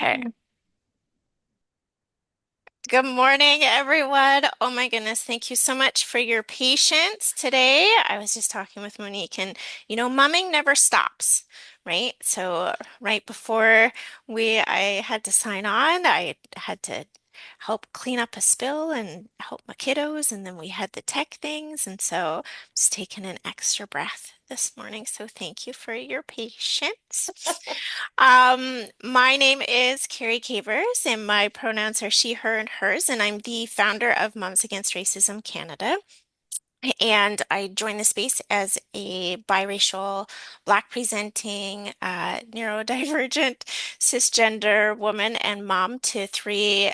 Okay. Good morning, everyone. Oh my goodness, thank you so much for your patience today. I was just talking with Monique, and mumming never stops, right? So right before I had to sign on, I had to help clean up a spill and help my kiddos, and then we had the tech things, and so just taking an extra breath this morning. So thank you for your patience. My name is Carrie Cavers, and my pronouns are she, her, and hers, and I'm the founder of Moms Against Racism Canada. And I joined the space as a biracial, Black presenting, neurodivergent, cisgender woman and mom to three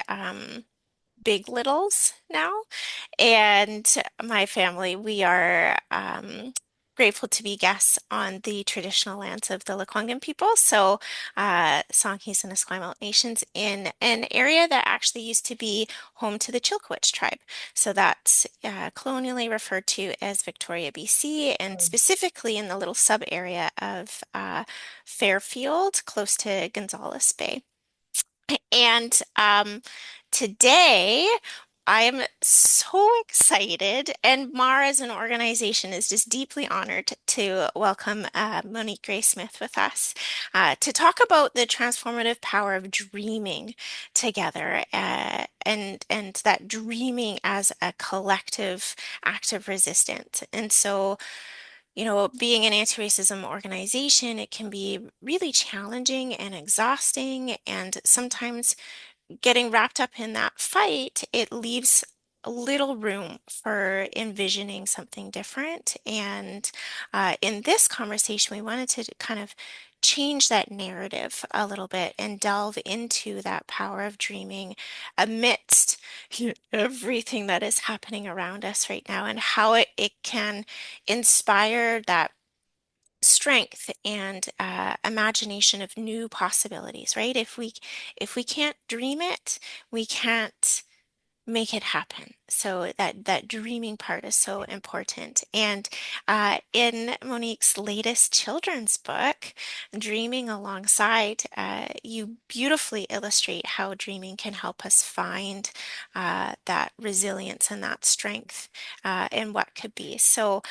big littles now. And my family, we are grateful to be guests on the traditional lands of the Lekwungen people. So, Songhees and Esquimalt nations in an area that actually used to be home to the Chilkowich tribe. So that's colonially referred to as Victoria, BC, and specifically in the little sub area of Fairfield, close to Gonzales Bay. And today, I am so excited, and Mara as an organization is just deeply honored to welcome Monique Gray Smith with us to talk about the transformative power of dreaming together, and that dreaming as a collective act of resistance. And so, being an anti-racism organization, it can be really challenging and exhausting, and sometimes getting wrapped up in that fight, it leaves a little room for envisioning something different. And in this conversation, we wanted to kind of change that narrative a little bit and delve into that power of dreaming amidst everything that is happening around us right now, and how it can inspire that strength and imagination of new possibilities, right? If we can't dream it, we can't make it happen. So that dreaming part is so important. And in Monique's latest children's book, Dreaming Alongside, you beautifully illustrate how dreaming can help us find that resilience and that strength in what could be. So,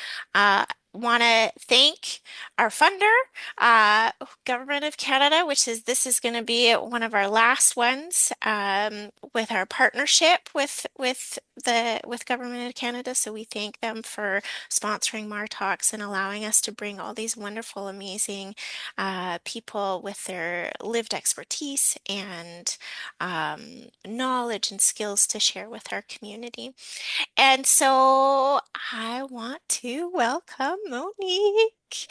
want to thank our funder, uh, Government of Canada, which is this is going to be one of our last ones with our partnership with Government of Canada. So we thank them for sponsoring Mar Talks and allowing us to bring all these wonderful, amazing people with their lived expertise and knowledge and skills to share with our community. And so I want to welcome Monique.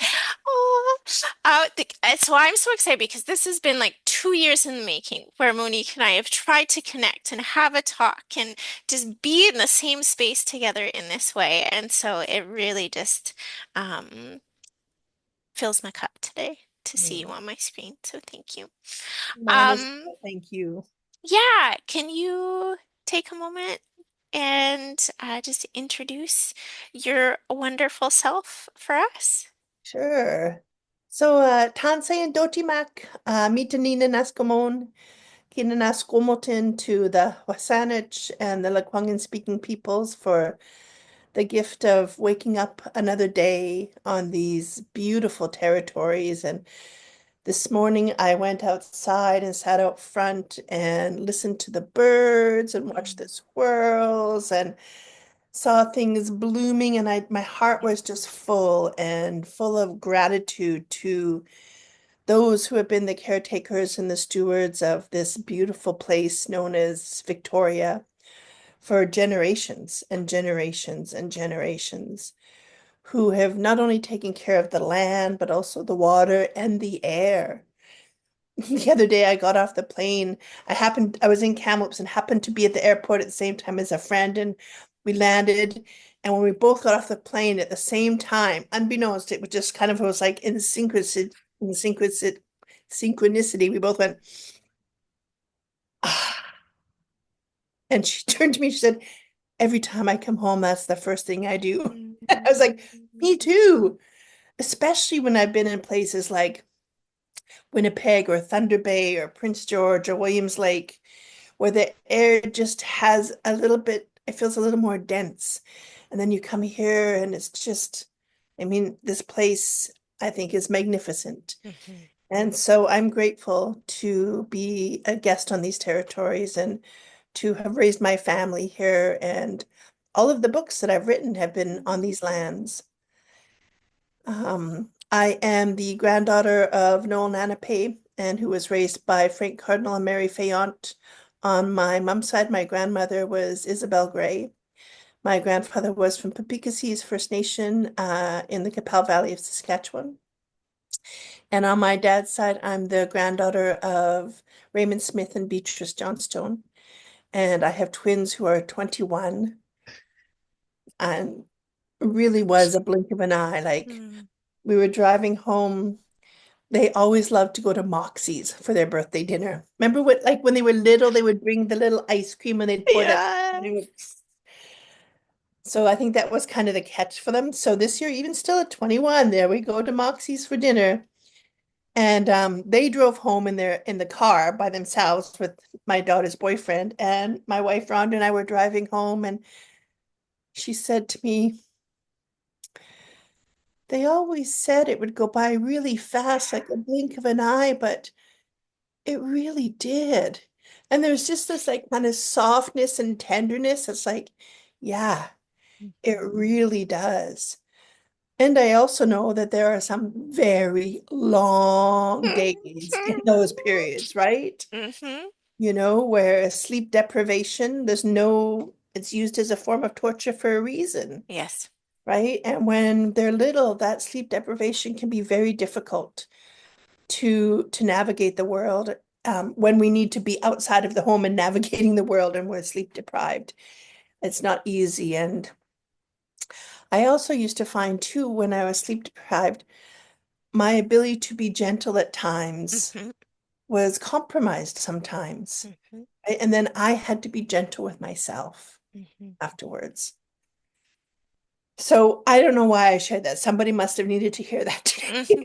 Oh, so I'm so excited because this has been like 2 years in the making where Monique and I have tried to connect and have a talk and just be in the same space together in this way. And so it really just um, fills my cup today to see you Mm. on my screen. So thank you. Mine is, Um, thank you. yeah, can you take a moment and just introduce your wonderful self for us? Sure. So, Tansay and Dotimak, Mitanina Naskamon, Kinanaskomotin to the Wasanich and the Lekwungen speaking peoples for the gift of waking up another day on these beautiful territories. And this morning I went outside and sat out front and listened to the birds and watched the squirrels and saw things blooming, and my heart was just full and full of gratitude to those who have been the caretakers and the stewards of this beautiful place known as Victoria for generations and generations and generations, who have not only taken care of the land but also the water and the air. The other day I got off the plane. I was in Kamloops and happened to be at the airport at the same time as a friend, and we landed. And when we both got off the plane at the same time, unbeknownst, it was just kind of, it was like in synchronicity, we both went, ah. And she turned to me, she said, every time I come home, that's the first thing I do. I was like, me too. Especially when I've been in places like Winnipeg or Thunder Bay or Prince George or Williams Lake, where the air just has a little bit, it feels a little more dense. And then you come here and it's just, I mean, this place I think is magnificent. Mhm. And so I'm grateful to be a guest on these territories and to have raised my family here. And all of the books that I've written have been on these lands. I am the granddaughter of Noel Nanape, and who was raised by Frank Cardinal and Mary Fayant. On my mom's side, my grandmother was Isabel Gray. My grandfather was from Papikassis First Nation in the Qu'Appelle Valley of Saskatchewan. And on my dad's side, I'm the granddaughter of Raymond Smith and Beatrice Johnstone. And I have twins who are 21 and really was a blink of an eye. Like Mm. we were driving home. They always loved to go to Moxie's for their birthday dinner. Remember what, like when they were little, they would bring the little ice cream and they'd pour that. Yes. So I think that was kind of the catch for them. So this year, even still at 21, there we go to Moxie's for dinner. And they drove home in the car by themselves with my daughter's boyfriend. And my wife Rhonda and I were driving home, and she said to me, "They always said it would go by really fast, like a blink of an eye, but it really did." And there's just this like kind of softness and tenderness. It's like, yeah, it really does. And I also know that there are some very long days in those periods, right? Hmm. You know, where sleep deprivation, it's used as a form of torture for a reason, Yes. right? And when they're little, that sleep deprivation can be very difficult to navigate the world. When we need to be outside of the home and navigating the world and we're sleep deprived, it's not easy. And I also used to find too, when I was sleep deprived, my ability to be gentle at times Hmm. was compromised sometimes. Hmm. Right? And then I had to be gentle with myself Hmm. afterwards. So I don't know why I shared that. Somebody must have needed to hear that today. Hmm.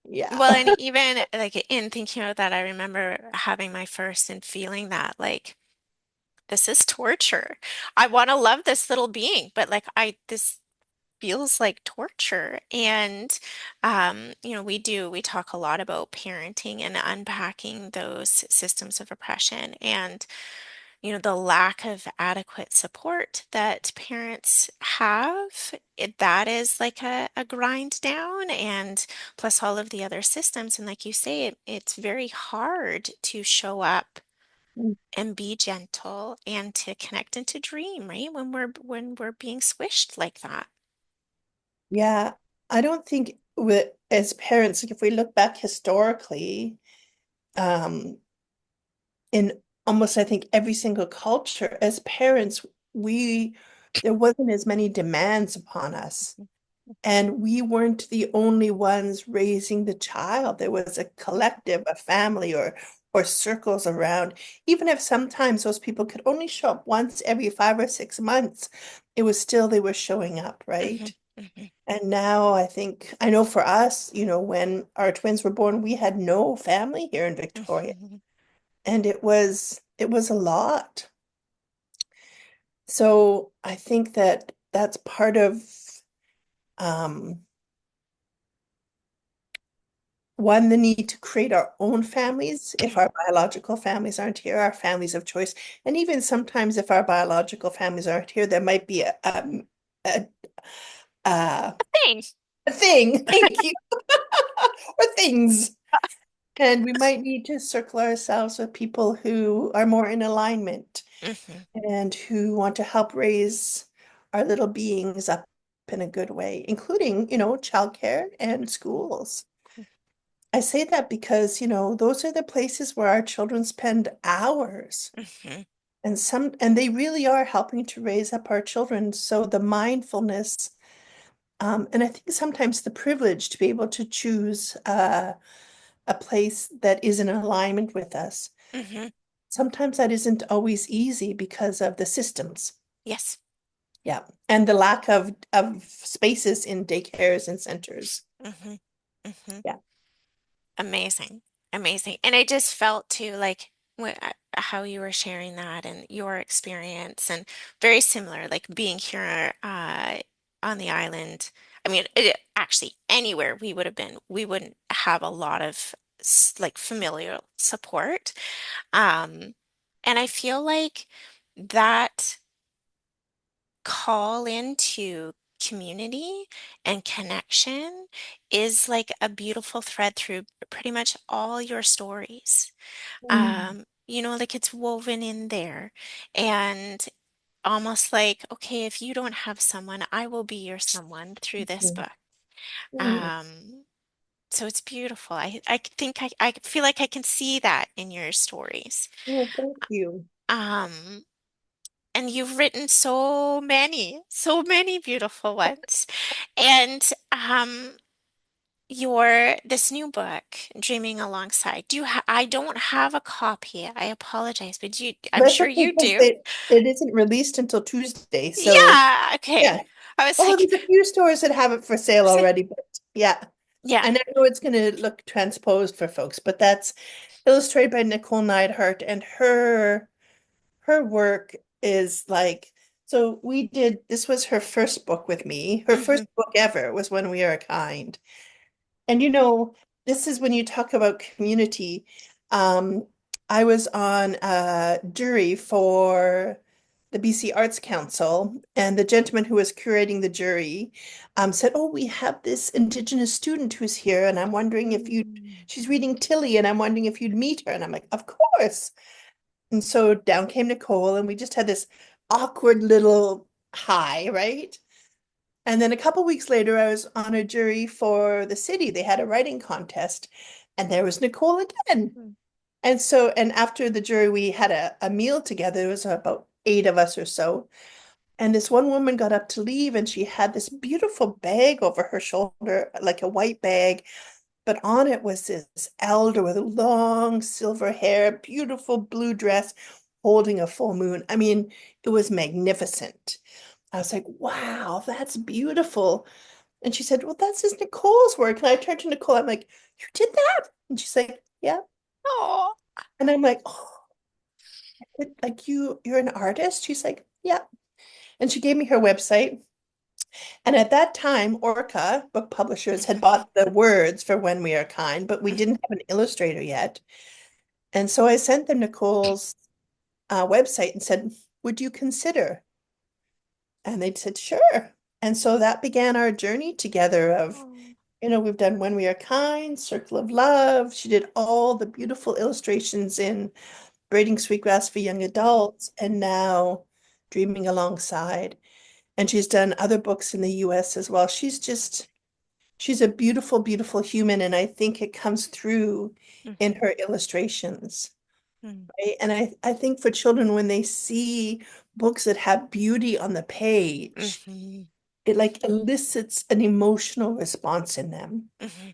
Yeah. Well, and even like in thinking about that, I remember having my first and feeling that like this is torture. I want to love this little being, but like this feels like torture. And we talk a lot about parenting and unpacking those systems of oppression and the lack of adequate support that parents have. That is like a grind down, and plus all of the other systems. And like you say, it's very hard to show up and be gentle and to connect and to dream, right? When we're being squished like that. Yeah. I don't think as parents, like if we look back historically, um, in almost I think every single culture, as parents, we there wasn't as many demands upon us. And we weren't the only ones raising the child. There was a collective, a family, or circles around. Even if sometimes those people could only show up once every 5 or 6 months, it was still they were showing up, Hmm. right? Hmm. And now I know for us, when our twins were born, we had no family here in Victoria. Hmm. And it was a lot. So I think that that's part of um one, the need to create our own families if our biological families aren't here, our families of choice. And even sometimes if our biological families aren't here, there might be a, a, Thanks. a thing, thank you, or things. And we might need to circle ourselves with people who are more in alignment Hmm. and who want to help raise our little beings up in a good way, including, childcare and schools. I say that because, those are the places where our children spend hours. Hmm. And they really are helping to raise up our children. So the mindfulness, and I think sometimes the privilege to be able to choose a place that is in alignment with us. Hmm. Sometimes that isn't always easy because of the systems. Yes. Yeah. And the lack of spaces in daycares and centers. Hmm. hmm Yeah. Amazing. Amazing. And I just felt too like how you were sharing that and your experience and very similar, like being here on the island. I mean, actually anywhere we would have been, we wouldn't have a lot of like familial support. Um, and I feel like that call into community and connection is like a beautiful thread through pretty much all your stories. Mm, Like it's woven in there and almost like, okay, if you don't have someone, I will be your someone through this mm, book. mm. Um, so it's beautiful. I think I feel like I can see that in your stories. Oh, thank you. Um, And you've written so many beautiful ones. And your this new book, Dreaming Alongside, I don't have a copy. I apologize, but I'm That's sure okay you because do. it isn't released until Tuesday. So Yeah, okay. yeah. I was Oh, like, there's a few stores that have it for sale already, but yeah. yeah. And I know it's going to look transposed for folks, but that's illustrated by Nicole Neidhart, and her work is like, so we did, this was her first book with me. Her hmm first book ever was When We Are Kind. And this is when you talk about community. Um, I was on a jury for the BC Arts Council, and the gentleman who was curating the jury said, "Oh, we have this Indigenous student who's here, and I'm wondering if she's reading Tilly, and I'm wondering if you'd meet her." And I'm like, "Of course." And so down came Nicole, and we just had this awkward little hi, right? And then a couple weeks later, I was on a jury for the city. They had a writing contest, and there was Nicole again. And after the jury, we had a meal together. There was about 8 of us or so. And this one woman got up to leave, and she had this beautiful bag over her shoulder, like a white bag, but on it was this elder with long silver hair, beautiful blue dress, holding a full moon. I mean, it was magnificent. I was like, wow, that's beautiful. And she said, well, this is Nicole's work. And I turned to Nicole, I'm like, you did that? And she's like, yeah. Oh. And I'm like, oh, like you're an artist? She's like, yeah. And she gave me her website. And at that time, Orca book publishers had hmm bought the words for When We Are Kind, but we didn't have an illustrator yet. And so I sent them Nicole's website and said, would you consider? And they said, sure. And so that began our journey together of, Oh. we've done When We Are Kind, Circle of Love. She did all the beautiful illustrations in Braiding Sweetgrass for Young Adults, and now Dreaming Alongside. And she's done other books in the US as well. She's a beautiful, beautiful human, and I think it comes through in hmm her illustrations. hmm Right? And I think for children, when they see books that have beauty on the page, hmm it like elicits an emotional response in them. hmm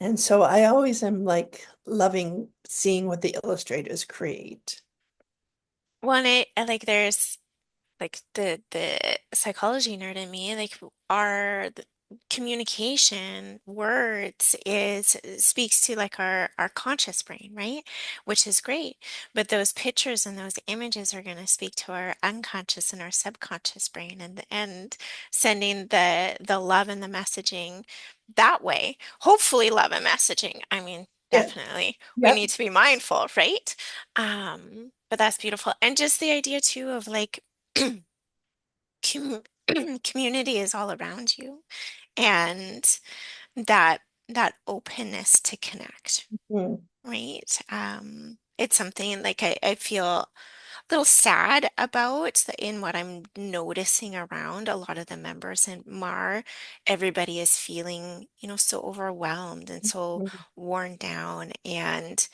And so I always am like loving seeing what the illustrators create. Well, and I like like the psychology nerd in me, like our communication, words is speaks to like our conscious brain, right? Which is great. But those pictures and those images are going to speak to our unconscious and our subconscious brain and sending the love and the messaging that way. Hopefully love and messaging. I mean, Yeah. definitely we Yep. need to be mindful, right? But that's beautiful. And just the idea too of like com community is all around you and that that openness to connect, Mm. right? It's something like I feel little sad about in what I'm noticing around a lot of the members in MAR. Everybody is feeling, so overwhelmed and so Mm. worn down. And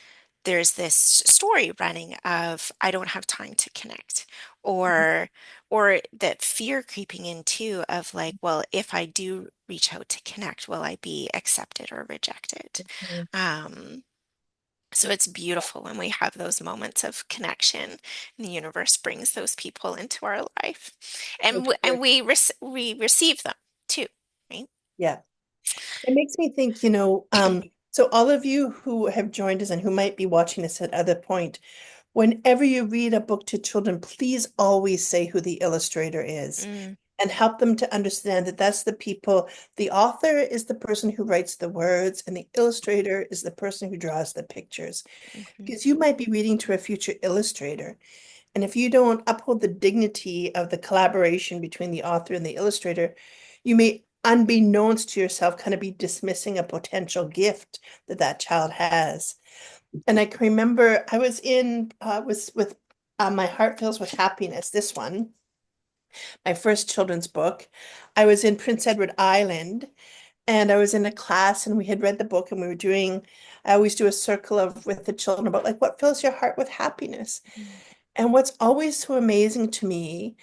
there's this story running of I don't have time to connect, or or that fear creeping in too of like, well, if I do reach out to connect, will I be accepted or rejected? Mm. Um, so it's beautiful when we have those moments of connection and the universe brings those people into our life. So And true. we receive them too, right? Yeah. It makes me think, so all of you who have joined us and who might be watching this at other point, whenever you read a book to children, please always say who the illustrator is Mm, and help them to understand that that's the people. The author is the person who writes the words, and the illustrator is the person who draws the pictures. mhm, Because you might be reading to a future illustrator. And if you don't uphold the dignity of the collaboration between the author and the illustrator, you may, unbeknownst to yourself, kind of be dismissing a potential gift that that child has. And I can remember I was with My Heart Fills with Happiness, this one, my first children's book. I was in Prince Edward Island and I was in a class and we had read the book and we were doing, I always do a circle of with the children about like what fills your heart with happiness. mhm, And what's always so amazing to me,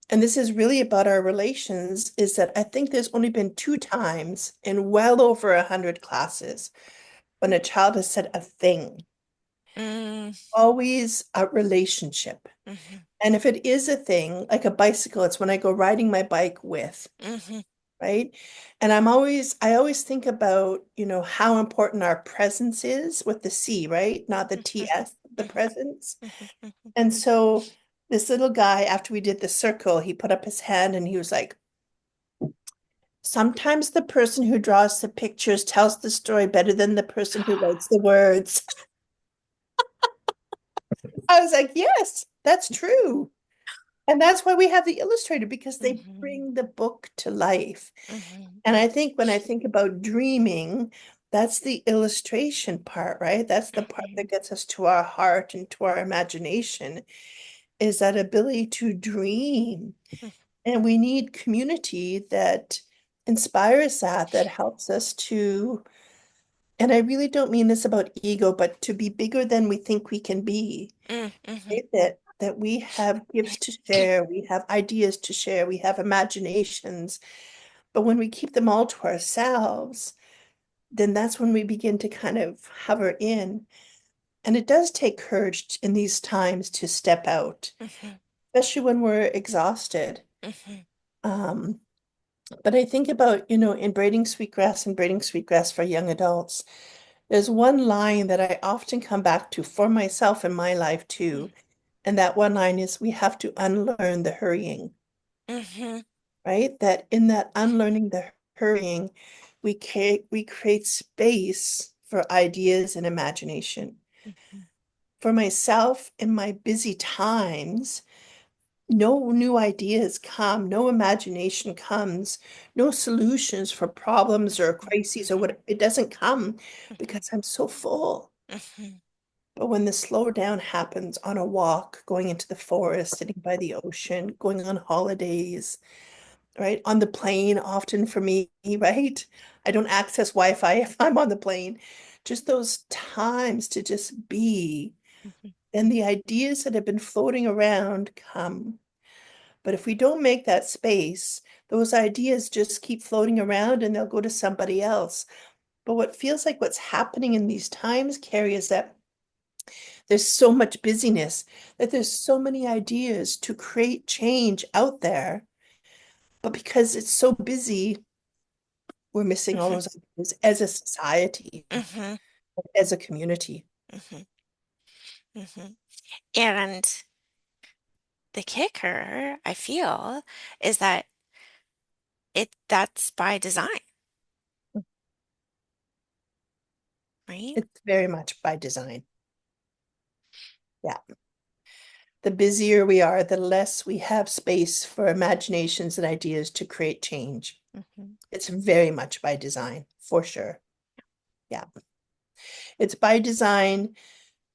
and this is really about our relations, is that I think there's only been two times in well over 100 classes when a child has said a thing, mm, always a relationship. mhm, And if it is a thing, like a bicycle, it's when I go riding my bike with, mhm, right? And I always think about, how important our presence is with the C, right? Not the mhm, TS, the mhm, presence. mhm, mhm. And so this little guy, after we did the circle, he put up his hand and he was like, sometimes the person who draws the pictures tells the story better than the person who writes the words. I was like, yes, that's true. And that's why we have the illustrator, because they Mhm, bring the book to life. mhm, And I think when I think about dreaming, that's the illustration part, right? That's the part mhm, that gets us to our heart and to our imagination, is that ability to dream. And we need community that inspires that, that helps us to, and I really don't mean this about ego, but to be bigger than we think we can be. mhm, mhm, Right? That we have gifts to share, we have ideas to share, we have imaginations. But when we keep them all to ourselves, then that's when we begin to kind of hover in. And it does take courage in these times to step out, mhm, especially when we're exhausted. mhm, Um, But I think about, in Braiding Sweetgrass and Braiding Sweetgrass for young adults, there's one line that I often come back to for myself in my life too. And that one line is, we have to unlearn the hurrying, mhm, right? That in that unlearning the hurrying, we create space for ideas and imagination. mhm, For myself, in my busy times, no new ideas come, no imagination comes, no solutions for problems or mhm, crises or what, it doesn't come mhm, because I'm so full. mhm, But when the slowdown happens on a walk, going into the forest, sitting by the ocean, going on holidays, right? On the plane, often for me, right? I don't access Wi-Fi if I'm on the plane. Just those times to just be, mhm, and the ideas that have been floating around come. But if we don't make that space, those ideas just keep floating around and they'll go to somebody else. But what feels like what's happening in these times, Carrie, is that there's so much busyness, that there's so many ideas to create change out there. But because it's so busy, we're missing all mhm, those ideas as a society, mhm, as a community. mhm, mhm. And the kicker, I feel, is that that's by design, right? It's very much by design. Yeah. The busier we are, the less we have space for imaginations and ideas to create change. Mhm, It's very much by design, for sure. Yeah. It's by design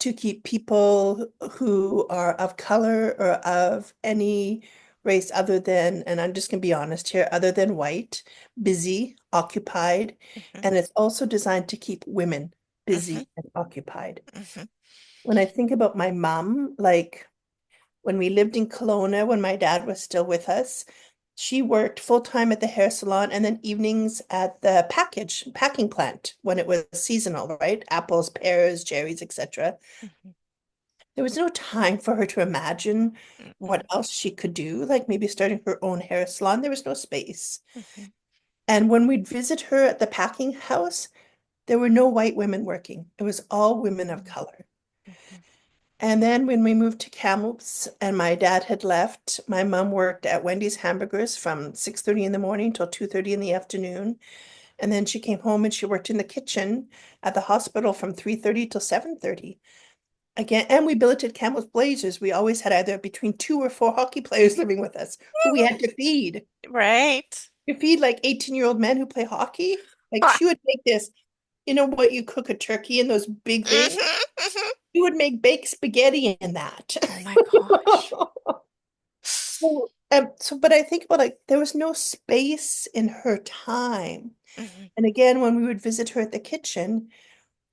to keep people who are of color or of any race other than, and I'm just going to be honest here, other than white, busy, occupied. mhm, And it's also designed to keep women mhm, busy and occupied. mhm, When I think about my mom, like when we lived in Kelowna, when my dad was still with us, she worked full time at the hair salon and then evenings at the packing plant when it was seasonal, right? Apples, pears, cherries, etc. mhm, There was no time for her to imagine what mhm, else she could do, like maybe starting her own hair salon. There was no space. mhm, And when we'd visit her at the packing house, there were no white women working. It was all women of Mhm, color. mhm, And then when we moved to Kamloops and my dad had left, my mom worked at Wendy's Hamburgers from 6:30 in the morning till 2:30 in the afternoon. And then she came home and she worked in the kitchen at the hospital from 3:30 till 7:30. Again, and we billeted Kamloops Blazers. We always had either between 2 or 4 hockey players living with us who we had to feed. right. To feed like 18-year-old men who play hockey. Like Ah, she would make this, you know what you cook a turkey in those big things? mhm, mhm. She would make baked spaghetti in that. Oh my gosh. But I think about like there was no space in her time. Mhm, And again, when we would visit her at the kitchen,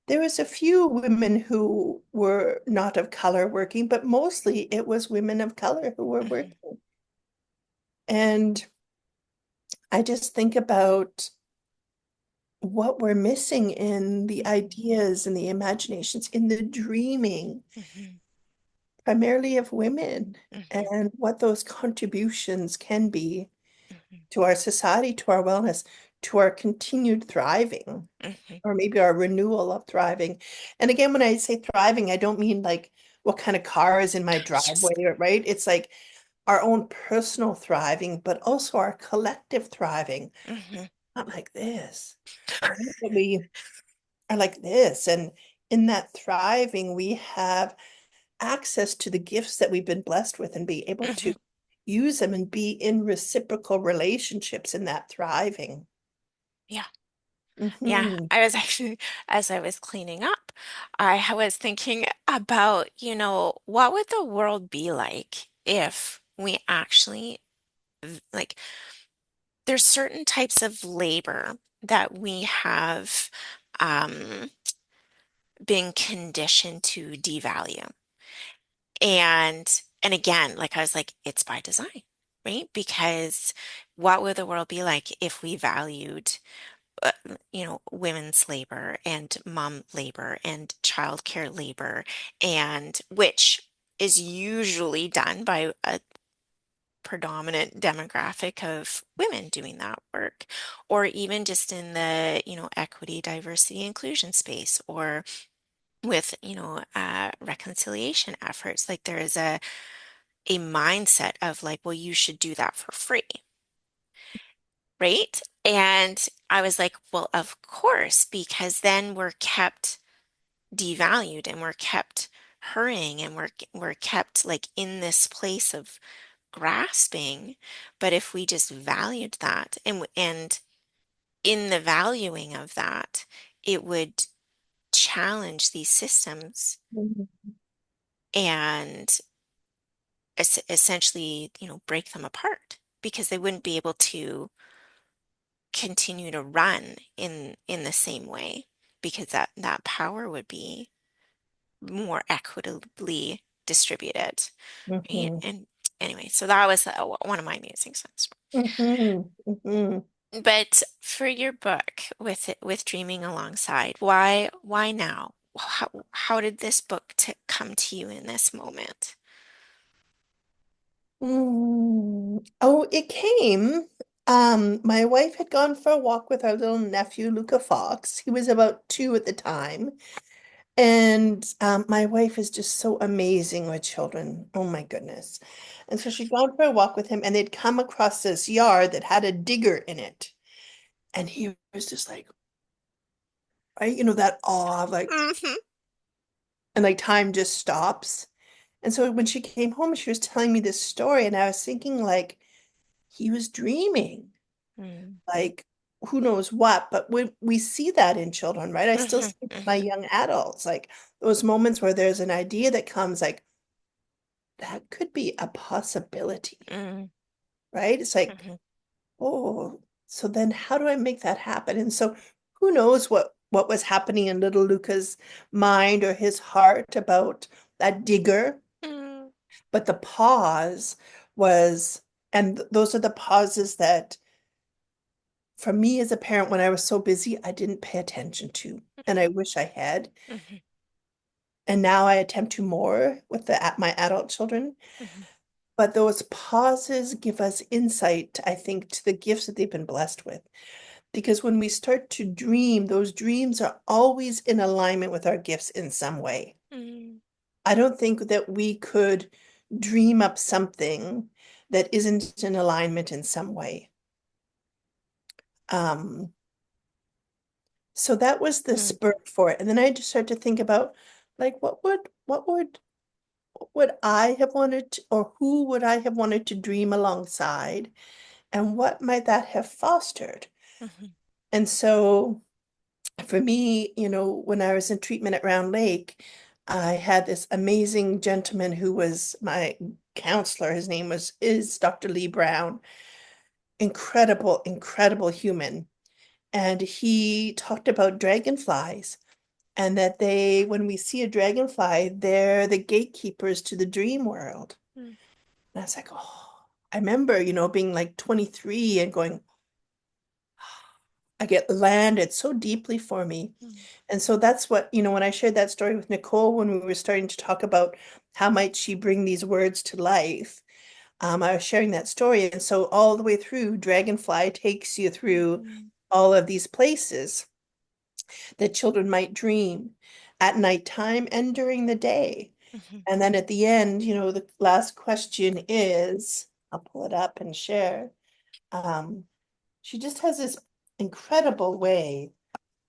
there was a few women who were not of color working, but mostly it was women of color who were mhm, working. And I just think about what we're missing in the mhm, ideas and the imaginations, in the dreaming, mhm, primarily of women, mhm, and what those contributions can be mhm, to our society, to our wellness, to our continued thriving, mhm. or maybe our renewal of thriving. And again, when I say thriving, I don't mean like what kind of car is in my Yes. driveway, right? It's like our own personal thriving, but also our collective thriving. Mhm, Not like this, right? But we are like this. And in that thriving, we have access to the gifts that we've been blessed with and be able to mhm. use them and be in reciprocal relationships in that thriving. Yeah. Yeah, Hmm. I was actually, as I was cleaning up, was thinking about, what would the world be like if we actually, like, there's certain types of labor that we have um, been conditioned to devalue. And again, like I was like, it's by design, right? Because what would the world be like if we valued uh, women's labor and mom labor and childcare labor, and which is usually done by a predominant demographic of women doing that work, or even just in the, equity, diversity, inclusion space, or with, reconciliation efforts. Like there is a mindset of like, well, you should do that for free, right? And I was like, well, of course, because then we're kept devalued and we're kept hurrying and we're kept like in this place of grasping. But if we just valued that and in the valuing of that, it would challenge these systems and essentially, break them apart because they wouldn't be able to continue to run in the same way because that power would be more equitably distributed, right? Hmm. And anyway, so that was one of my musing sense. Hmm. Hmm. But for your book with Dreaming Alongside, why now? How did this book come to you in this moment? Oh, it came. My wife had gone for a walk with our little nephew, Luca Fox. He was about 2 at the time. And my wife is just so amazing with children. Oh my goodness. And so she'd gone for a walk with him, and they'd come across this yard that had a digger in it. And he was just like, right, that awe of like, Hmm. and like time just stops. And so when she came home, she was telling me this story, and I was thinking like he was dreaming, Mm. like who knows what, but we see that in children, right? I still Hmm. see it in my Hmm. young adults, like those moments where there's an idea that comes like that could be a possibility, Hmm. right? It's like, Hmm. oh, so then how do I make that happen? And so who knows what was happening in little Luca's mind or his heart about that digger, Hmm. but the pause was, and those are the pauses that for me as a parent, when I was so busy, I didn't pay attention to, and I wish I had. Hmm. And now I attempt to more with my adult children. Hmm. But those pauses give us insight, I think, to the gifts that they've been blessed with. Because when we start to dream, those dreams are always in alignment with our gifts in some way. Mm, I don't think that we could dream up something that isn't in alignment in some way. Um, so that was the mm, spur for it. And then I just started to think about like what would I have wanted to, or who would I have wanted to dream alongside, and what might that have fostered? mhm, And so for me, when I was in treatment at Round Lake, I had this amazing gentleman who was my counselor. His name is Dr. Lee Brown. Incredible, incredible human. And he talked about dragonflies and that when we see a dragonfly, they're the gatekeepers to the dream world. mm, And I was like, oh, I remember, being like 23 and going, I get landed so deeply for me. mm, And so that's what, when I shared that story with Nicole, when we were starting to talk about how might she bring these words to life, I was sharing that story. And so all the way through, Dragonfly takes you through mhm, all of these places that children might dream at nighttime and during the day. mhm, And then at the end, the last question is, I'll pull it up and share. Um, she just has this incredible way.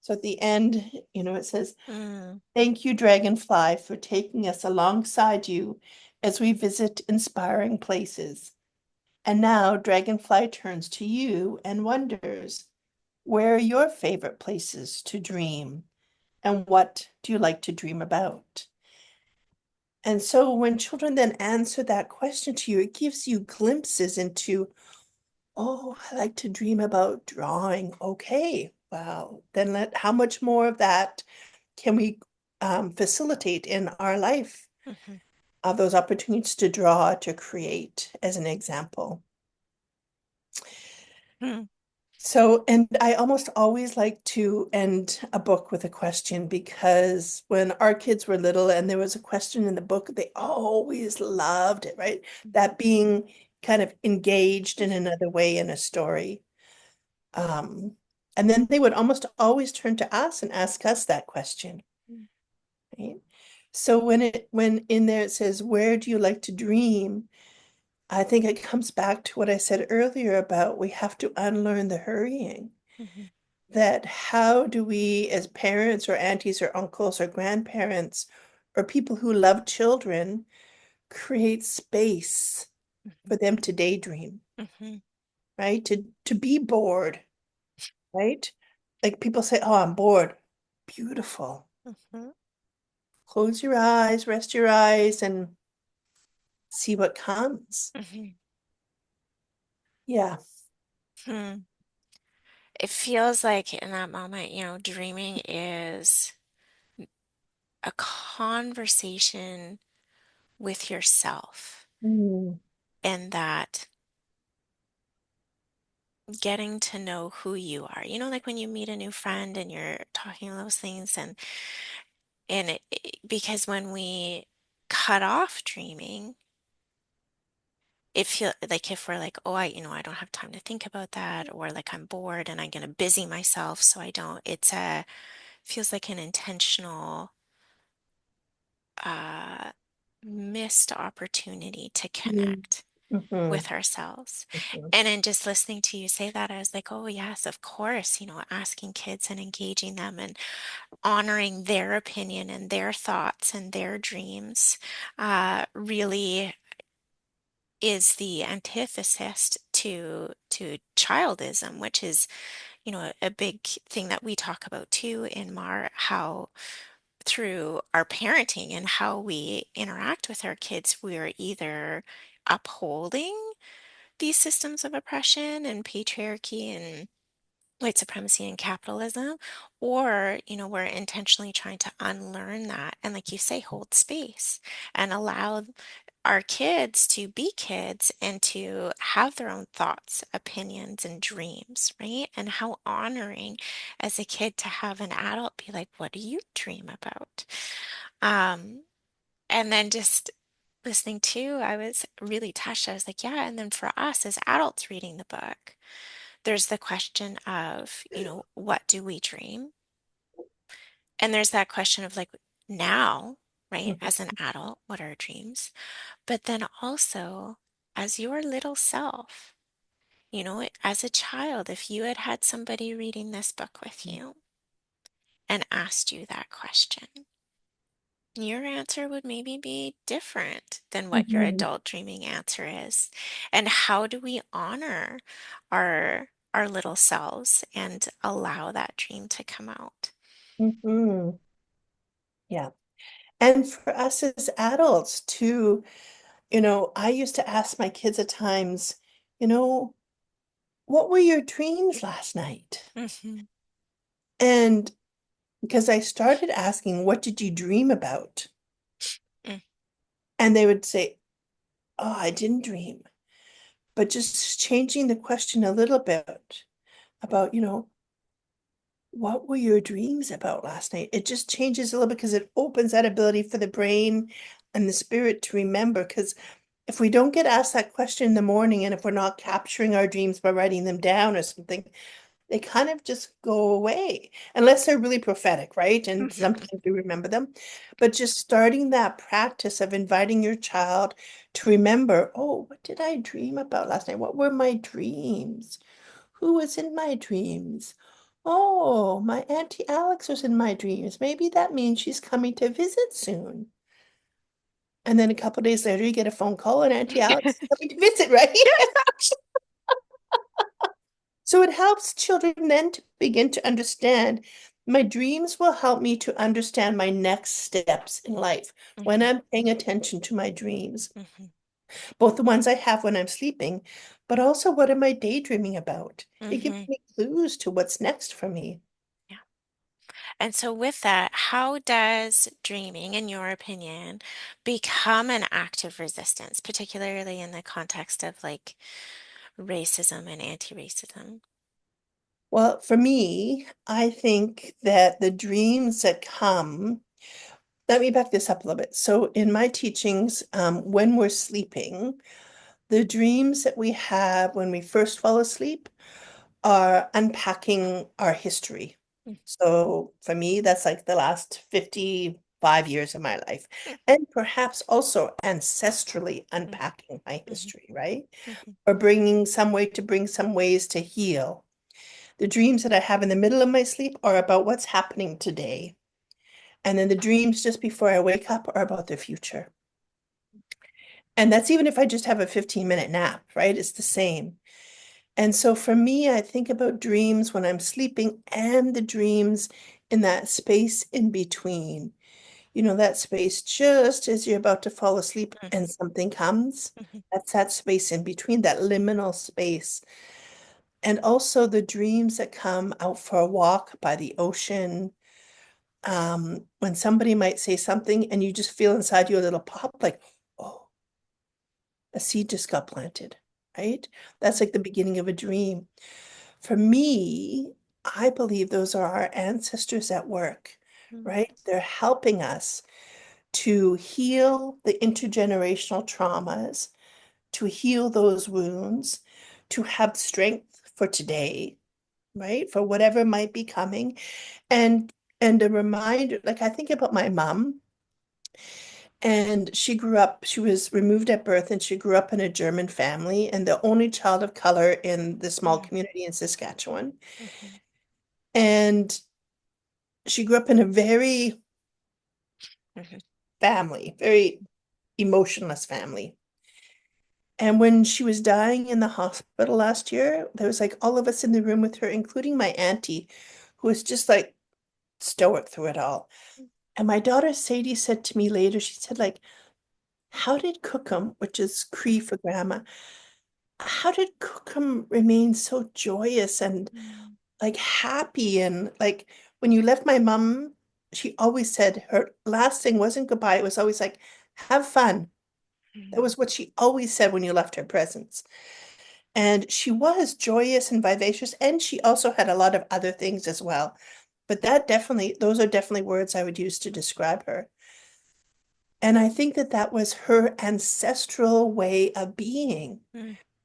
So at the end, it says, mm, thank you, Dragonfly, for taking us alongside you as we visit inspiring places. And now Dragonfly turns to you and wonders, where are your favorite places to dream? And what do you like to dream about? And so when children then answer that question to you, it gives you glimpses into, oh, I like to dream about drawing. Okay, well, then how much more of that can we facilitate in our life? mhm, Those opportunities to draw, to create, as an example. mm, So, and I almost always like to end a book with a question because when our kids were little and there was a question in the book, they always loved it, right? That being kind of engaged in another way in a story. Um, and then they would almost always turn to us and ask us that question, mm, right? So when in there it says, where do you like to dream? I think it comes back to what I said earlier about we have to unlearn the hurrying. mhm, That how do we, as parents or aunties or uncles or grandparents or people who love children, create space mhm, for them to daydream, mhm, right? To be bored, right? Like people say, "Oh, I'm bored." Beautiful. mhm, Close your eyes, rest your eyes, and see what comes. mhm, Yeah. mhm. It feels like in that moment, dreaming is a conversation with yourself, Mm, and that getting to know who you are. Like when you meet a new friend and you're talking those things, because when we cut off dreaming, it feel like if we're like, oh, I don't have time to think about that, or like I'm bored and I'm going to busy myself, so I don't. Feels like an intentional uh missed opportunity to mm, connect mhm, with ourselves. mhm, And in just listening to you say that, I was like, oh, yes, of course, asking kids and engaging them and honoring their opinion and their thoughts and their dreams really is the antithesis to childism, which is, a big thing that we talk about too in MAR, how through our parenting and how we interact with our kids, we're either upholding these systems of oppression and patriarchy and white supremacy and capitalism, or, we're intentionally trying to unlearn that and, like you say, hold space and allow our kids to be kids and to have their own thoughts, opinions, and dreams, right? And how honoring as a kid to have an adult be like, what do you dream about? Um, and then just listening to, I was really touched. I was like, yeah. And then for us as adults reading the book, there's the question of, what do we dream? And there's that question of like now, right, Mhm. as an adult, what are our dreams? But then also as your little self, as a child, if you had had somebody reading this book with you and asked you that question, your answer would maybe be different than what your Mhm. adult dreaming answer is. And how do we honor our little selves and allow that dream to come out? Mhm. Yeah. And for us as adults too, I used to ask my kids at times, you know, what were your dreams last night? Hmm. And because I started asking, what did you dream about? And they would say, oh, I didn't dream. But just changing the question a little bit about, what were your dreams about last night? It just changes a little bit because it opens that ability for the brain and the spirit to remember. Because if we don't get asked that question in the morning, and if we're not capturing our dreams by writing them down or something, they kind of just go away, unless they're really prophetic, right? And Hmm. sometimes we remember them. But just starting that practice of inviting your child to remember, oh, what did I dream about last night? What were my dreams? Who was in my dreams? Oh, my Auntie Alex was in my dreams. Maybe that means she's coming to visit soon. And then a couple days later, you get a phone call and Auntie Alex is coming to visit, right? So it helps children then to begin to understand my dreams will help me to understand my next steps in life when Hmm. I'm paying attention to my dreams, Hmm. both the ones I have when I'm sleeping, but also what am I daydreaming about? It gives Hmm. me clues to what's next for me. Yeah. And so, with that, how does dreaming, in your opinion, become an act of resistance, particularly in the context of like racism and anti-racism? Well, for me, I think that the dreams that come, let me back this up a little bit. So, in my teachings, when we're sleeping, the dreams that we have when we first fall asleep are unpacking our history. So, for me, that's like the last 55 years of my life, and perhaps also ancestrally unpacking my Hmm. history, right? Hmm. Or bringing some way to bring some ways to heal. The dreams that I have in the middle of my sleep are about what's happening today. And then the dreams just before I wake up are about the future. And that's even if I just have a 15-minute nap, right? It's the same. And so for me, I think about dreams when I'm sleeping and the dreams in that space in between. That space just as you're about to fall asleep and something comes. Hmm. That's that space in between, that liminal space. And also the dreams that come out for a walk by the ocean, when somebody might say something and you just feel inside you a little pop, like, oh, a seed just got planted, right? That's like the beginning of a dream. For me, I believe those are our ancestors at work, Hmm. right? They're helping us to heal the intergenerational traumas, to heal those wounds, to have strength for today, right? For whatever might be coming. And a reminder, like I think about my mom, and she was removed at birth and she grew up in a German family and the only child of color in the small Hmm. community in Saskatchewan. Hmm. And she grew up in a very Hmm. very emotionless family. And when she was dying in the hospital last year, there was like all of us in the room with her, including my auntie, who was just like stoic through it all. And my daughter Sadie said to me later, she said, like, how did Cookham, which is Cree for grandma, how did Cookham remain so joyous and like happy? And like when you left my mom, she always said her last thing wasn't goodbye. It was always like, have fun. That was what she always said when you left her presence. And she was joyous and vivacious, and she also had a lot of other things as well. But those are definitely words I would use to describe her. And I think that that was her ancestral way of being.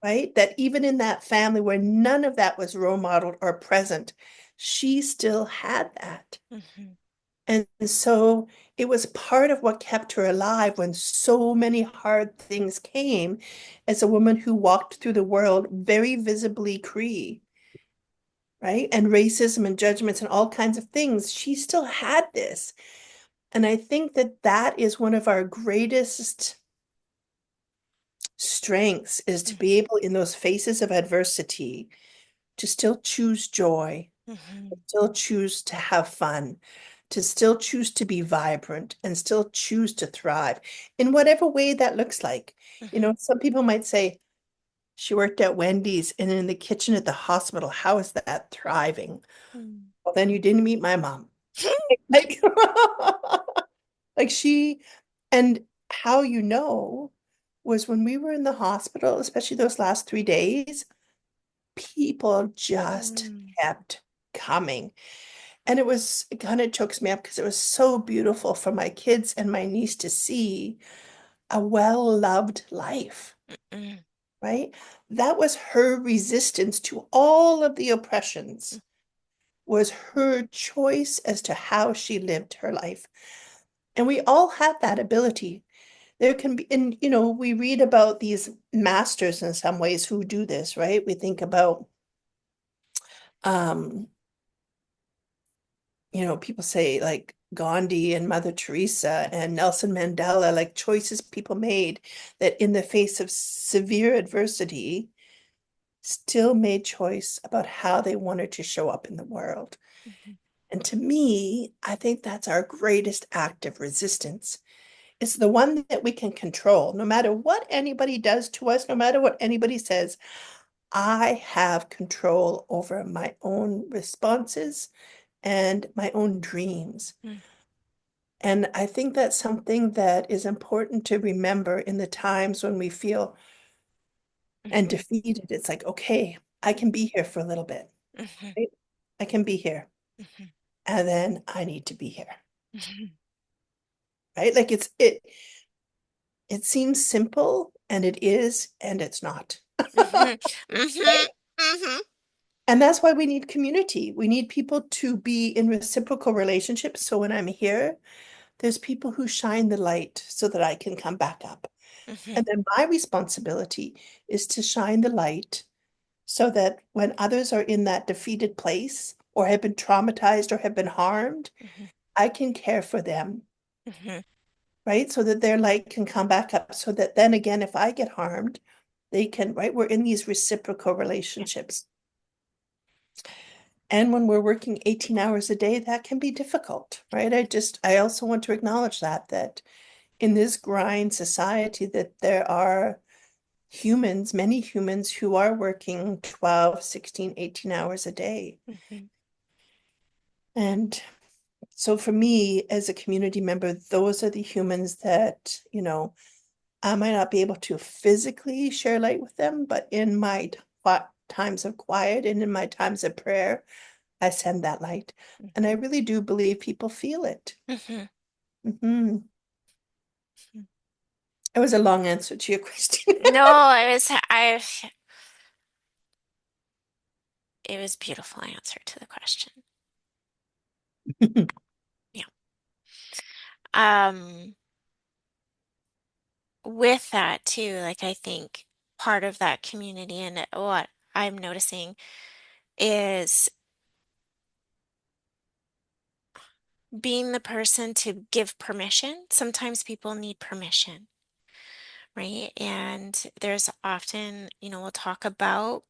right? That even in that family where none of that was role modeled or present, she still had that. Mhm. And so it was part of what kept her alive when so many hard things came as a woman who walked through the world very visibly Cree, right? And racism and judgments and all kinds of things. She still had this. And I think that that is one of our greatest strengths is to be Mhm. able in those faces of adversity to still choose joy, Mhm. still choose to have fun, to still choose to be vibrant and still choose to thrive in whatever way that looks like. You Mhm. know, some people might say she worked at Wendy's and in the kitchen at the hospital. How is that thriving? Mhm. Well, then you didn't meet my mom. Like, like she, and how you know was when we were in the hospital, especially those last 3 days, people just Mhm. kept coming. And it kind of chokes me up because it was so beautiful for my kids and my niece to see a well-loved life, Mhm. right? That was her resistance to all of the oppressions, was her choice as to how she lived her life. And we all have that ability. There can be, and we read about these masters in some ways who do this, right? We think about, um, people say like Gandhi and Mother Teresa and Nelson Mandela, like choices people made that in the face of severe adversity still made choice about how they wanted to show up in the world. Mhm. And to me, I think that's our greatest act of resistance. It's the one that we can control. No matter what anybody does to us, no matter what anybody says, I have control over my own responses and my own dreams. Mhm. And I think that's something that is important to remember in the times when we feel and Mhm. defeated. It's like, okay, I can be here for a little bit, Mhm. right? I can be here. Mhm. And then I need to be here, Mhm. right? Like it seems simple and it is, and it's not. Mhm. Mhm. Mhm. And that's why we need community. We need people to be in reciprocal relationships. So when I'm here, there's people who shine the light so that I can come back up. Mhm. And then my responsibility is to shine the light so that when others are in that defeated place or have been traumatized or have been harmed, Mhm. I can care for them, Mhm. right? So that their light can come back up. So that then again, if I get harmed, they can, right? We're in these reciprocal relationships. And when we're working 18 hours a day, that can be difficult, right? I also want to acknowledge that in this grind society, that there are humans, many humans who are working 12, 16, 18 hours a day. Mhm. And so for me, as a community member, those are the humans that, I might not be able to physically share light with them, but in my times of quiet and in my times of prayer, I send that light. And I really do believe people feel it. Mhm. Mhm. It was a long answer to your question. No, it was a beautiful answer to the question. Yeah. Um, with that too, like I think part of that community and what I'm noticing is being the person to give permission. Sometimes people need permission, right? And there's often, we'll talk about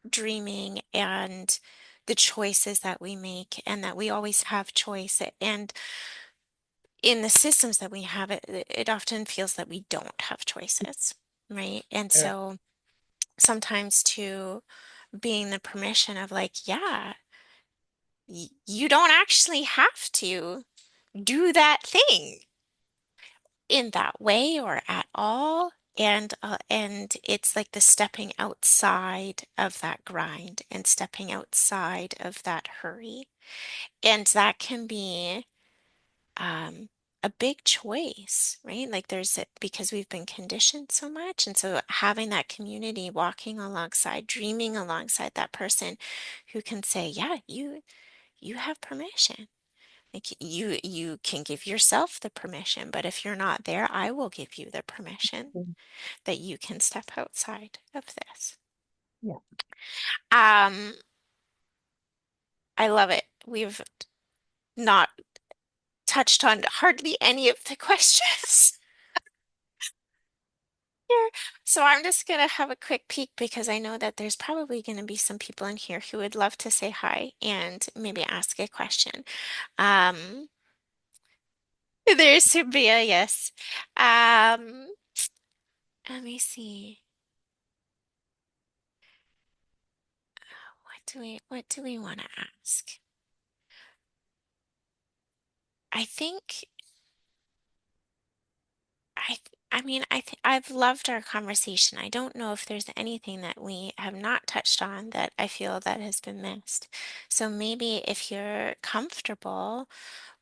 dreaming and the choices that we make and that we always have choice. And in the systems that we have, it often feels that we don't have choices, right? And Sure. so sometimes to being the permission of like, yeah, you don't actually have to do that thing in that way or at all. And it's like the stepping outside of that grind and stepping outside of that hurry. And that can be a big choice, right? Like because we've been conditioned so much. And so having that community walking alongside, dreaming alongside that person who can say, yeah, you have permission. Like you can give yourself the permission, but if you're not there, I will give you the permission Mm. that you can step outside of this. Yeah. Um, I love it. We've not touched on hardly any of the questions here. So I'm just going to have a quick peek because I know that there's probably going to be some people in here who would love to say hi and maybe ask a question. Um, there's Subia, yes. Um, let me see. What do we want to ask? I think I I mean I've loved our conversation. I don't know if there's anything that we have not touched on that I feel that has been missed. So maybe if you're comfortable,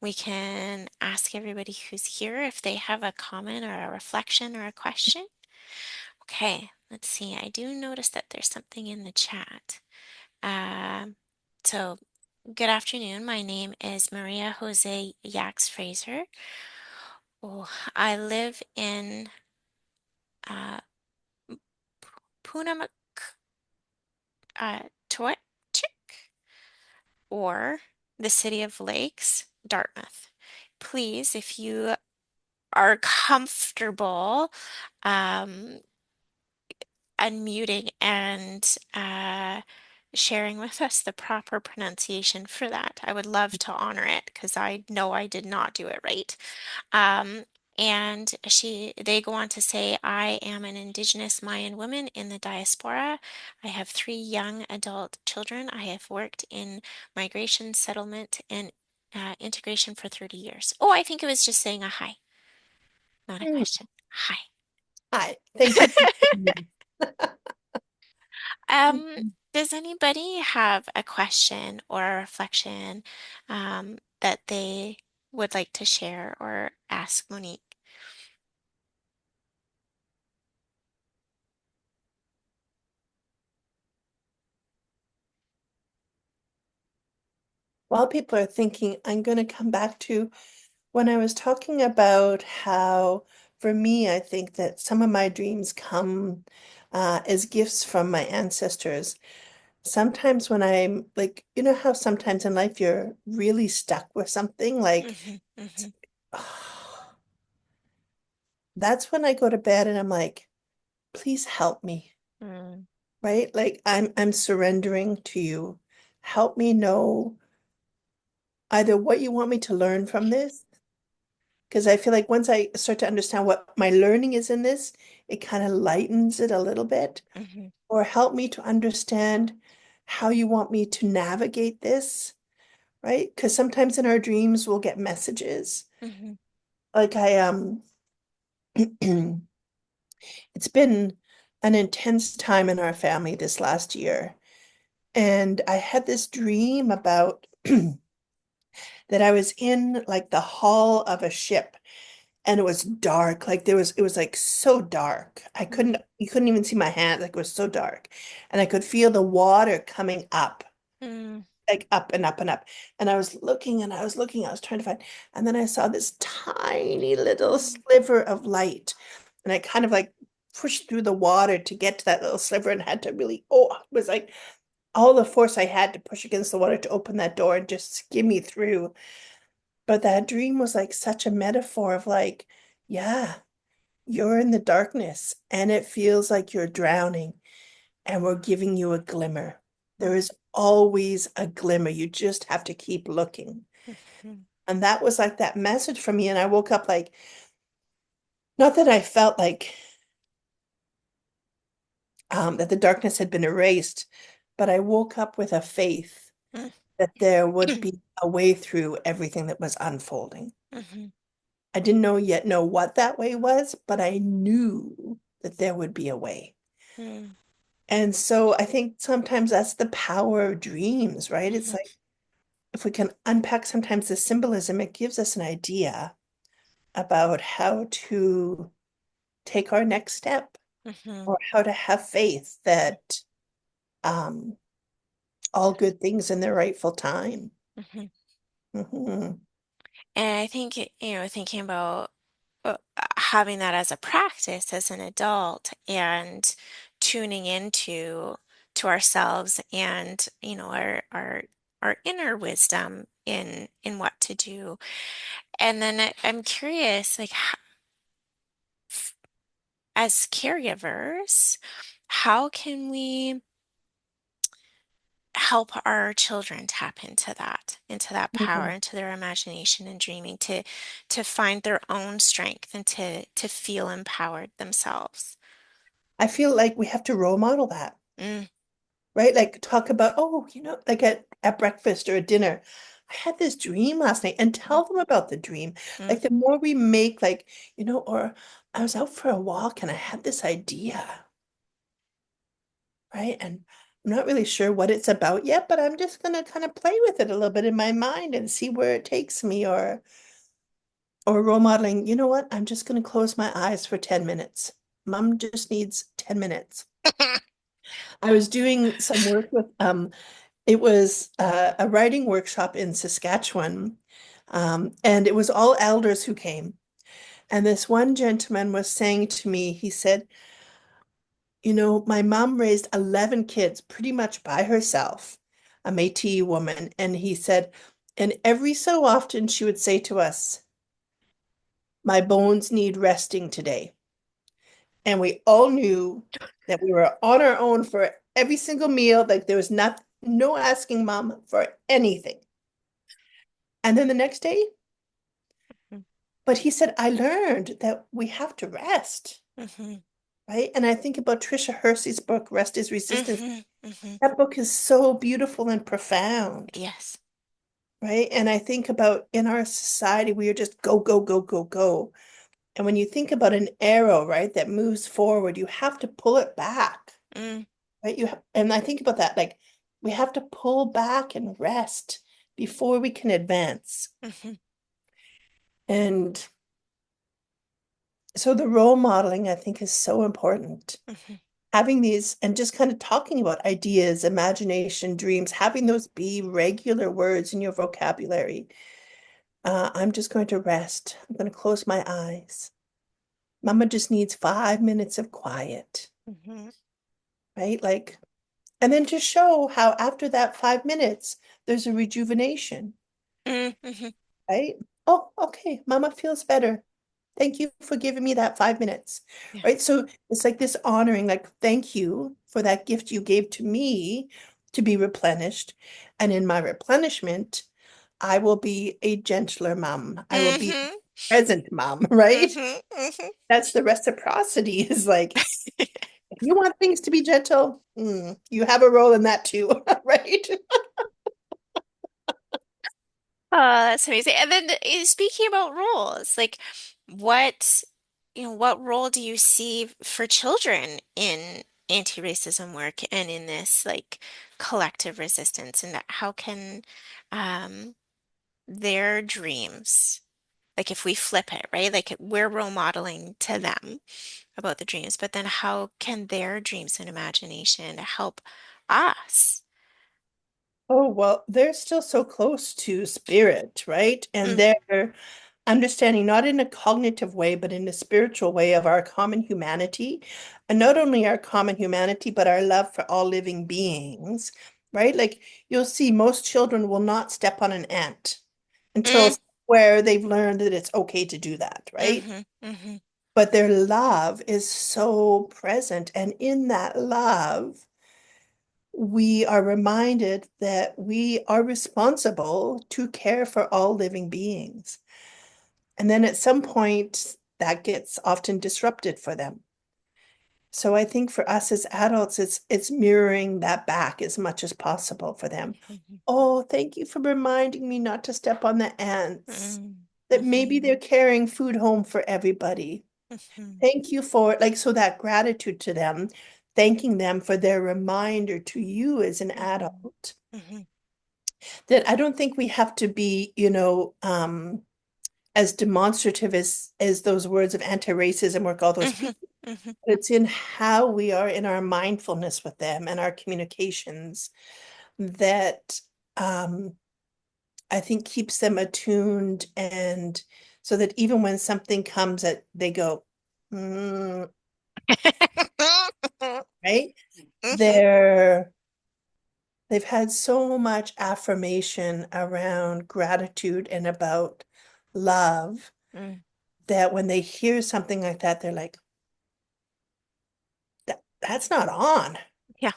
we can ask everybody who's here if they have a comment or a reflection or a question. Okay, let's see. I do notice that there's something in the chat. Um, so good afternoon. My name is Maria Jose Yax Fraser. Oh, I live in uh, Punamak, Tuatchik, or the City of Lakes, Dartmouth. Please, if you are comfortable, um, unmuting and sharing with us the proper pronunciation for that. I would love to honor it because I know I did not do it right. Um, and they go on to say, I am an Indigenous Mayan woman in the diaspora. I have 3 young adult children. I have worked in migration, settlement, and integration for 30 years. Oh, I think it was just saying a hi, not a Mm. question. Hi. Hi, thank you for joining Um, us. does anybody have a question or a reflection that they would like to share or ask Monique? While people are thinking, I'm going to come back to when I was talking about how, for me, I think that some of my dreams come as gifts from my ancestors. Sometimes when I'm like, you know how sometimes in life you're really stuck with something, like, Hmm. Hmm. that's when I go to bed and I'm like, please help me, Mm, right? Like I'm surrendering to you. Help me know either what you want me to learn from this. Because I feel like once I start to understand what my learning is in this, it kind of lightens it a little bit, hmm. or help me to understand how you want me to navigate this, right? Because sometimes in our dreams we'll get messages. Hmm. Like it's been an intense time in our family this last year. And I had this dream about that I was in like the hull of a ship and it was dark. Like it was like so dark. Mm, You couldn't even see my hands. Like it was so dark. And I could feel the water coming up, mm, like up and up and up. And I was looking and I was looking, I was trying to find, and then I saw this tiny little mm, sliver of light. And I kind of like pushed through the water to get to that little sliver and had to really, oh, it was like all the force I had to push against the water to open that door and just skim me through. But that dream was like such a metaphor of like, yeah, you're in the darkness and it feels like you're drowning, and we're giving you a glimmer. There mm, is always a glimmer. You just have to keep looking. mhm, And that was like that message for me. And I woke up like, not that I felt like that the darkness had been erased, but I woke up with a faith mm, that there would be a way through everything that was unfolding. mhm, I didn't know what that way was, but I knew that there would be a way. mm, And so I think sometimes that's the power of dreams, right? It's mhm, like if we can unpack sometimes the symbolism, it gives us an idea about how to take our next step hmm or how to have faith that um, all good things in their rightful time. hmm Hmm. And I think, thinking about having that as a practice as an adult and tuning into to ourselves and, our inner wisdom in what to do. And then I'm curious, like, as caregivers, how can we help our children tap into that power, into their imagination and dreaming to find their own strength and to feel empowered themselves. I feel like we have to role model that, Mm, right? Like talk about, oh, like at breakfast or at dinner, I had this dream last night and tell them about the dream. mm, Like the more we make like, or I was out for a walk and I had this idea, right? And I'm not really sure what it's about yet, but I'm just gonna kind of play with it a little bit in my mind and see where it takes me or role modeling, you know what? I'm just gonna close my eyes for 10 minutes. Mom just needs 10 minutes. I was doing some work with it was a writing workshop in Saskatchewan. And it was all elders who came. And this one gentleman was saying to me, he said, my mom raised 11 kids pretty much by herself, a Métis woman. And he said, and every so often she would say to us, my bones need resting today. And we all knew that we were on our own for every single meal. Like there was no asking mom for anything. And then the next day, but he said, I learned that we have to rest, mhm, right? And I think about Trisha Hersey's book, Rest is Resistance. mhm, mhm. That book is so beautiful and profound, Yes. right? And I think about in our society, we are just go, go, go, go, go. And when you think about an arrow, right, that moves forward, you have to pull it back, Mm, right? And I think about that, like we have to pull back and rest before we can advance. mhm, And so the role modeling, I think, is so important. mhm, Having these and just kind of talking about ideas, imagination, dreams, having those be regular words in your vocabulary. I'm just going to rest. I'm going to close my eyes. Mama just needs 5 minutes of quiet, mhm, right? Like, and then to show how after that 5 minutes, there's a rejuvenation, mm, mhm. right? Oh, okay, Mama feels better. Thank you for giving me that 5 minutes, Yeah. right? So it's like this honoring, like, thank you for that gift you gave to me to be replenished. And in my replenishment, I will be a gentler mom. I will be Mhm, a present mom, right? mhm, mhm. That's the reciprocity is like, if you want things to be gentle, you have a role in that too, right? Oh, that's amazing. And then speaking about roles, like what, what role do you see for children in anti-racism work and in this like collective resistance and that how can um their dreams, like if we flip it, right? Like we're role modeling to them about the dreams, but then how can their dreams and imagination help us? Oh, well, they're still so close to spirit, right? And Mm, they're understanding not in a cognitive way, but in a spiritual way of our common humanity. And not only our common humanity, but our love for all living beings, right? Like you'll see most children will not step on an ant until mm, where they've learned that it's okay to do that, right? mm-hmm, mm-hmm, But their love is so present. And in that love, we are reminded that we are responsible to care for all living beings. And then at some point, that gets often disrupted for them. So I think for us as adults, it's mirroring that back as much as possible for them. mm-hmm, Oh, thank you for reminding me not to step on the ants, that maybe mm-hmm, they're carrying food home for everybody. mm-hmm, Thank you for like so that gratitude to them, thanking them for their reminder to you as an mm-hmm, adult mm-hmm, that I don't think we have to be, as demonstrative as those words of anti-racism work, all those Hmm. people. Hmm. It's in how we are in our mindfulness with them and our communications that I think keeps them attuned, and so that even when something comes that they go, "Mm," right? Hmm. They're they've had so much affirmation around gratitude and about love Mm. that when they hear something like that, they're like, that's not on. Yeah.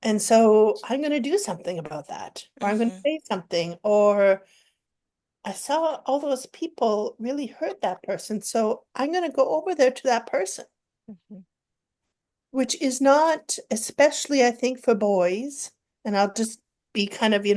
And so I'm going to do something about that, or I'm going to Hmm. say something, or I saw all those people really hurt that person. So I'm going to go over there to that person, Hmm. which is not, especially I think for boys, and I'll just be kind of, I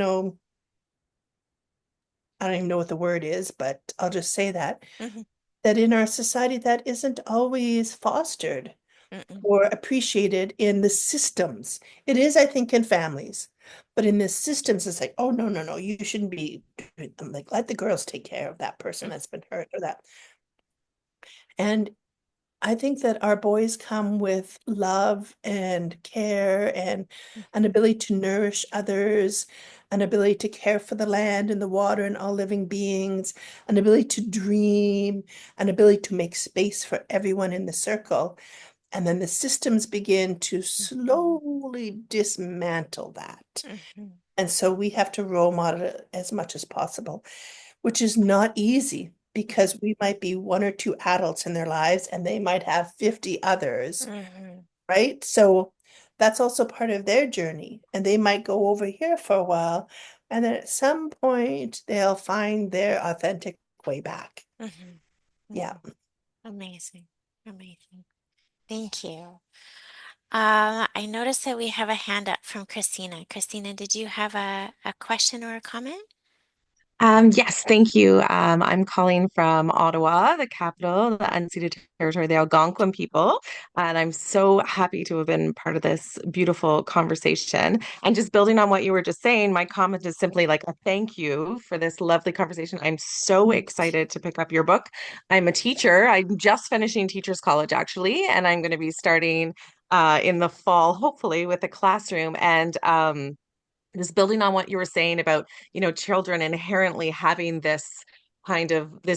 don't even know what the word is, but I'll just say that, Hmm. that in our society, that isn't always fostered Hmm. or appreciated in the systems. It is, I think, in families, but in the systems, it's like, oh, no, no, no, you shouldn't be doing them. Like, let the girls take care of that person that's been hurt or that. And I think that our boys come with love and care and an ability to nourish others, an ability to care for the land and the water and all living beings, an ability to dream, an ability to make space for everyone in the circle. And then the systems begin to Hmm. slowly dismantle that. Hmm. And so we have to role model it as much as possible, which is not easy because we might be one or two adults in their lives and they might have 50 others, Hmm. right? So that's also part of their journey. And they might go over here for a while. And then at some point, they'll find their authentic way back. Hmm. Yeah. Hmm. Amazing. Amazing. Thank you. I noticed that we have a hand up from Christina. Christina, did you have a question or a comment? Yes, thank you. I'm calling from Ottawa, the capital, the unceded territory, the Algonquin people, and I'm so happy to have been part of this beautiful conversation. And just building on what you were just saying, my comment is simply like a thank you for this lovely conversation. I'm so excited to pick up your book. I'm a teacher. I'm just finishing Teachers College, actually, and I'm going to be starting in the fall, hopefully, with a classroom. And just building on what you were saying about, children inherently having this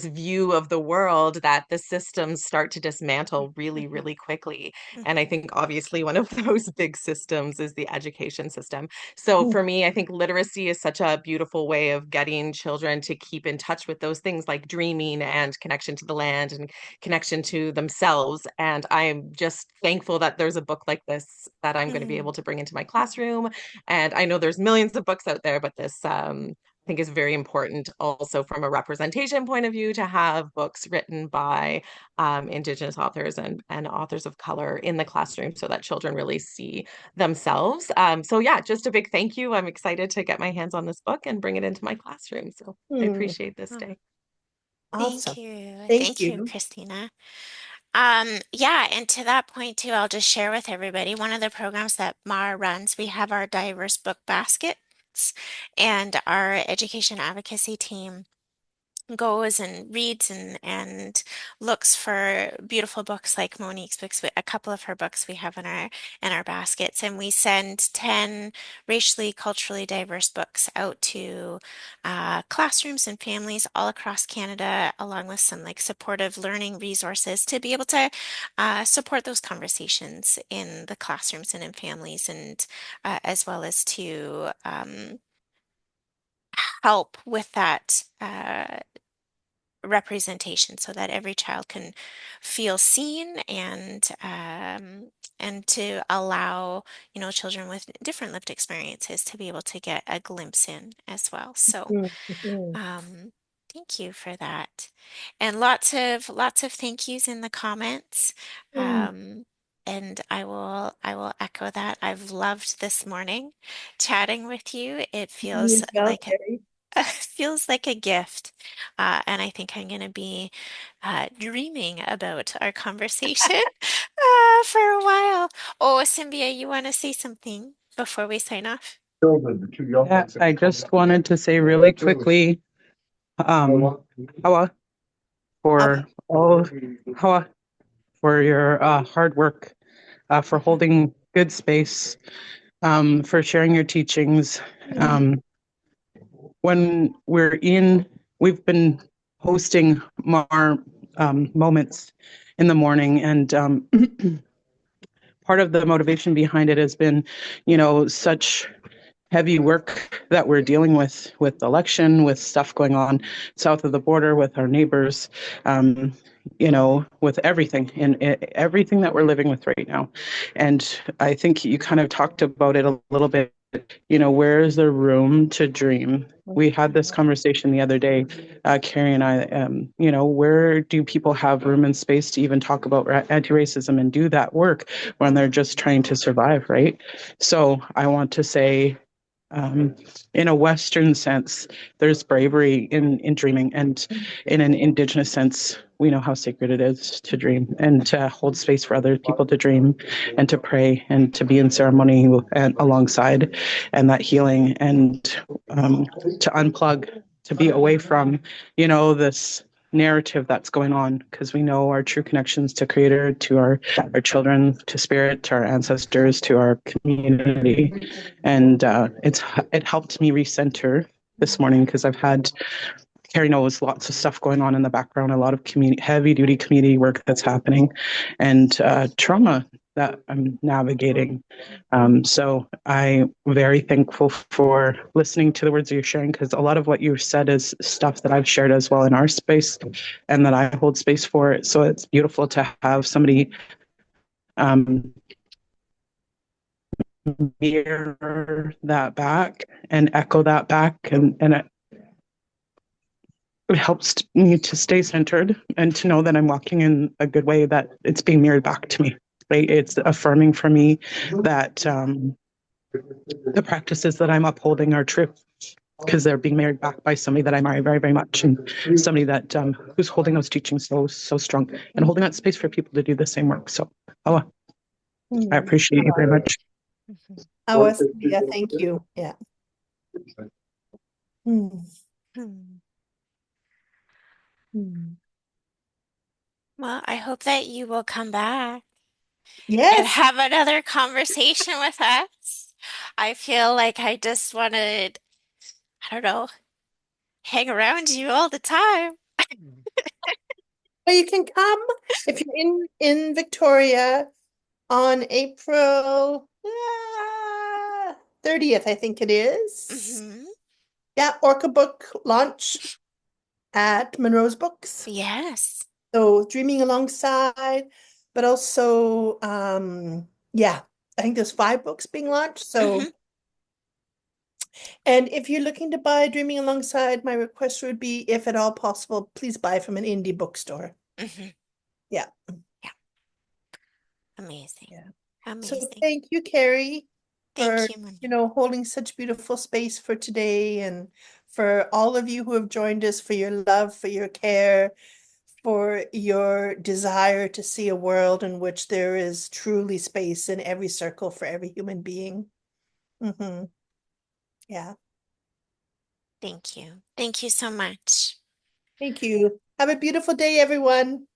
view of the world that the systems start to dismantle really, Hmm. really quickly. And I Hmm. think obviously one of those big systems is the education system. So for me, I think literacy is such a beautiful way of getting children to keep in touch with those things like dreaming and connection to the land and connection to themselves. And I'm just thankful that there's a book like this that I'm going to be Hmm. able to bring into my classroom. And I know there's millions of books out there, but this I think is very important also from a representation point of view to have books written by Indigenous authors and authors of color in the classroom so that children really see themselves. So yeah, just a big thank you. I'm excited to get my hands on this book and bring it into my classroom. So I Hmm. appreciate this Oh, day. thank Awesome. you. Thank Thank you, you. Christina. Yeah, and to that point too, I'll just share with everybody one of the programs that Mara runs. We have our diverse book baskets, and our education advocacy team goes and reads and looks for beautiful books like Monique's books. A couple of her books we have in our baskets, and we send 10 racially, culturally diverse books out to classrooms and families all across Canada, along with some like supportive learning resources to be able to support those conversations in the classrooms and in families, and as well as to help with that. Representation so that every child can feel seen and to allow children with different lived experiences to be able to get a glimpse in as well. So Mhm. um, thank you for that, and lots of thank yous in the comments. Mm. um, and I will echo that. I've loved this morning chatting with you. It Me feels as well, like Terry. feels like a gift. And I think I'm going to be dreaming about our conversation for a while. Oh, Cynthia, you want to say something before we sign off? Yeah, I just wanted to say really quickly, Hawa. Awa. for all how for your hard work, for Mhm. holding good space, for sharing your teachings. Mm. Um, when we've been hosting Mar moments in the morning, and part of the motivation behind it has been, such heavy work that we're dealing with election, with stuff going on south of the border, with our neighbors, with everything and everything that we're living with right now. And I think you kind of talked about it a little bit. Where is there room to dream? We had this conversation the other day, Carrie and I. Where do people have room and space to even talk about anti-racism and do that work when they're just trying to survive, right? So I want to say, um, in a Western sense, there's bravery in dreaming, and in an Indigenous sense, we know how sacred it is to dream and to hold space for other people to dream, and to pray and to be in ceremony and alongside, and that healing, and to unplug, to be away from, this narrative that's going on, because we know our true connections to Creator, to our children, to Spirit, to our ancestors, to our community. And it helped me recenter this morning, because I've had, Carrie knows, lots of stuff going on in the background, a lot of heavy duty community work that's happening, and trauma that I'm navigating. So I'm very thankful for listening to the words you're sharing, because a lot of what you said is stuff that I've shared as well in our space, and that I hold space for. So it's beautiful to have somebody um, mirror that back and echo that back, and it helps me to stay centered and to know that I'm walking in a good way, that it's being mirrored back to me. Right? It's affirming for me that the practices that I'm upholding are true, because they're being mirrored back by somebody that I admire very, very much, and somebody that who's holding those teachings so strong, and holding that space for people to do the same work. So, I Mm. appreciate you very much. Mhm. Awa, yeah, thank you. Yeah. Mm. Hmm. Mm. Well, I hope that you will come back and Yes. have another conversation with us. I feel like I just wanted, I don't know, hang around you all the time. Well, you can come if you're in Victoria on April 30th, I think it is. Hmm. Yeah, Orca Book launch at Monroe's Books. Yes. So dreaming alongside, but also yeah, I think there's 5 books being launched. Hmm. So, and if you're looking to buy Dreaming Alongside, my request would be, if at all possible, please buy from an indie bookstore. Hmm. Yeah. Yeah. Amazing. Yeah. So Amazing. thank you, Carrie, Thank for, you, Monique. holding such beautiful space for today, and for all of you who have joined us, for your love, for your care, for your desire to see a world in which there is truly space in every circle for every human being. Yeah. Thank you. Thank you so much. Thank you. Have a beautiful day, everyone.